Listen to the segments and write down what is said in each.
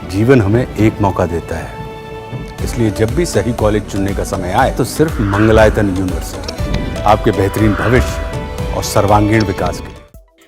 जीवन हमें एक मौका देता है, इसलिए जब भी सही कॉलेज चुनने का समय आए तो सिर्फ मंगलायतन यूनिवर्सिटी आपके बेहतरीन भविष्य और सर्वांगीण विकास के लिए।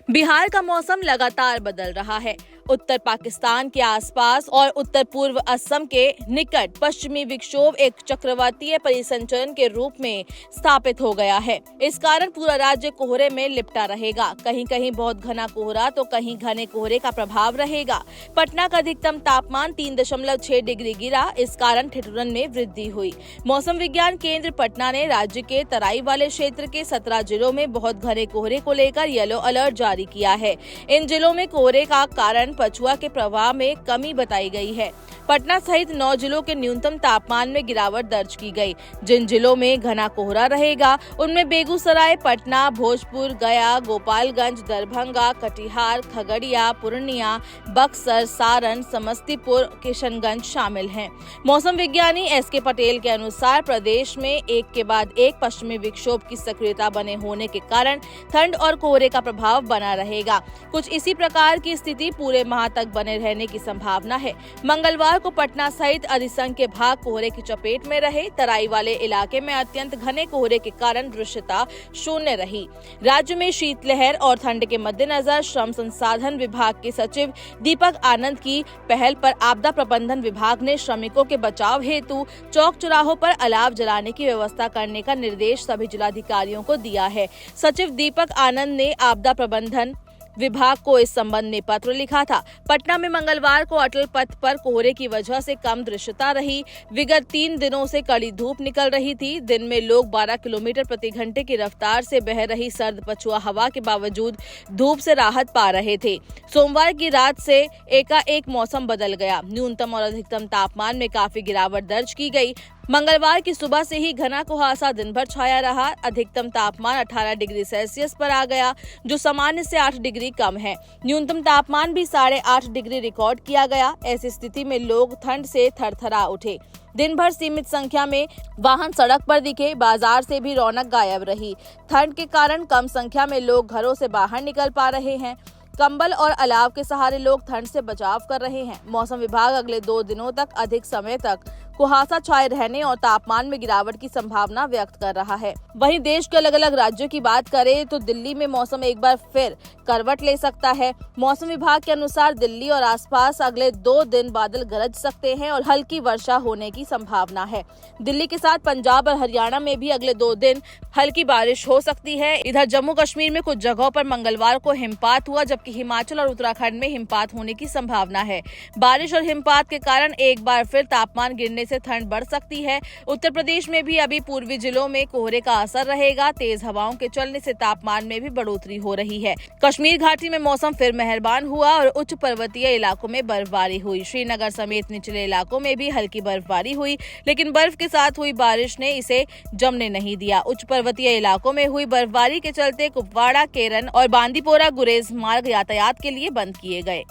बिहार का मौसम लगातार बदल रहा है। उत्तर पाकिस्तान के आसपास और उत्तर पूर्व असम के निकट पश्चिमी विक्षोभ एक चक्रवातीय परिसंचरण के रूप में स्थापित हो गया है। इस कारण पूरा राज्य कोहरे में लिपटा रहेगा। कहीं कहीं बहुत घना कोहरा तो कहीं घने कोहरे का प्रभाव रहेगा। पटना का अधिकतम तापमान 3.6 डिग्री गिरा। इस कारण ठिठुरन में वृद्धि हुई। मौसम विज्ञान केंद्र पटना ने राज्य के तराई वाले क्षेत्र के 17 जिलों में बहुत घने कोहरे को लेकर येलो अलर्ट जारी किया है। इन जिलों में कोहरे का कारण पछुआ के प्रवाह में कमी बताई गई है। पटना सहित 9 जिलों के न्यूनतम तापमान में गिरावट दर्ज की गई। जिन जिलों में घना कोहरा रहेगा उनमें बेगूसराय, पटना, भोजपुर, गया, गोपालगंज, दरभंगा, कटिहार, खगड़िया, पूर्णिया, बक्सर, सारण, समस्तीपुर, किशनगंज शामिल हैं। मौसम विज्ञानी एस.के. पटेल के अनुसार प्रदेश में एक के बाद एक पश्चिमी विक्षोभ की सक्रियता बने होने के कारण ठंड और कोहरे का प्रभाव बना रहेगा। कुछ इसी प्रकार की स्थिति पूरे माह तक बने रहने की संभावना है। मंगलवार को पटना सहित अधिसंख्य भाग कोहरे की चपेट में रहे। तराई वाले इलाके में अत्यंत घने कोहरे के कारण दृश्यता शून्य रही। राज्य में शीतलहर और ठंड के मद्देनजर श्रम संसाधन विभाग के सचिव दीपक आनंद की पहल पर आपदा प्रबंधन विभाग ने श्रमिकों के बचाव हेतु चौक चौराहों पर अलाव जलाने की व्यवस्था करने का निर्देश सभी जिलाधिकारियों को दिया है। सचिव दीपक आनंद ने आपदा प्रबंधन विभाग को इस संबंध में पत्र लिखा था। पटना में मंगलवार को अटल पथ पर कोहरे की वजह से कम दृश्यता रही। विगत 3 दिनों से कड़ी धूप निकल रही थी। दिन में लोग 12 किलोमीटर प्रति घंटे की रफ्तार से बह रही सर्द पछुआ हवा के बावजूद धूप से राहत पा रहे थे। सोमवार की रात से एकाएक मौसम बदल गया। न्यूनतम और अधिकतम तापमान में काफी गिरावट दर्ज की गई। मंगलवार की सुबह से ही घना कुहासा दिन भर छाया रहा। अधिकतम तापमान 18 डिग्री सेल्सियस पर आ गया, जो सामान्य से 8 डिग्री कम है। न्यूनतम तापमान भी 8.5 डिग्री रिकॉर्ड किया गया। ऐसी स्थिति में लोग ठंड से थरथरा उठे। दिन भर सीमित संख्या में वाहन सड़क पर दिखे। बाजार से भी रौनक गायब रही। ठंड के कारण कम संख्या में लोग घरों से बाहर निकल पा रहे हैं। कंबल और अलाव के सहारे लोग ठंड से बचाव कर रहे हैं। मौसम विभाग अगले 2 दिनों तक अधिक समय तक कुहासा छाए रहने और तापमान में गिरावट की संभावना व्यक्त कर रहा है। वहीं देश के अलग अलग राज्यों की बात करें तो दिल्ली में मौसम एक बार फिर करवट ले सकता है। मौसम विभाग के अनुसार दिल्ली और आसपास अगले 2 दिन बादल गरज सकते हैं और हल्की वर्षा होने की संभावना है। दिल्ली के साथ पंजाब और हरियाणा में भी अगले 2 दिन हल्की बारिश हो सकती है। इधर जम्मू कश्मीर में कुछ जगहों पर मंगलवार को हिमपात हुआ, जबकि हिमाचल और उत्तराखंड में हिमपात होने की संभावना है। बारिश और हिमपात के कारण एक बार फिर तापमान गिरने से ठंड बढ़ सकती है। उत्तर प्रदेश में भी अभी पूर्वी जिलों में कोहरे का असर रहेगा। तेज हवाओं के चलने से तापमान में भी बढ़ोतरी हो रही है। कश्मीर घाटी में मौसम फिर मेहरबान हुआ और उच्च पर्वतीय इलाकों में बर्फबारी हुई। श्रीनगर समेत निचले इलाकों में भी हल्की बर्फबारी हुई, लेकिन बर्फ के साथ हुई बारिश ने इसे जमने नहीं दिया। उच्च पर्वतीय इलाकों में हुई बर्फबारी के चलते कुपवाड़ा, केरन और बांदीपोरा गुरेज मार्ग यातायात के लिए बंद किए गए।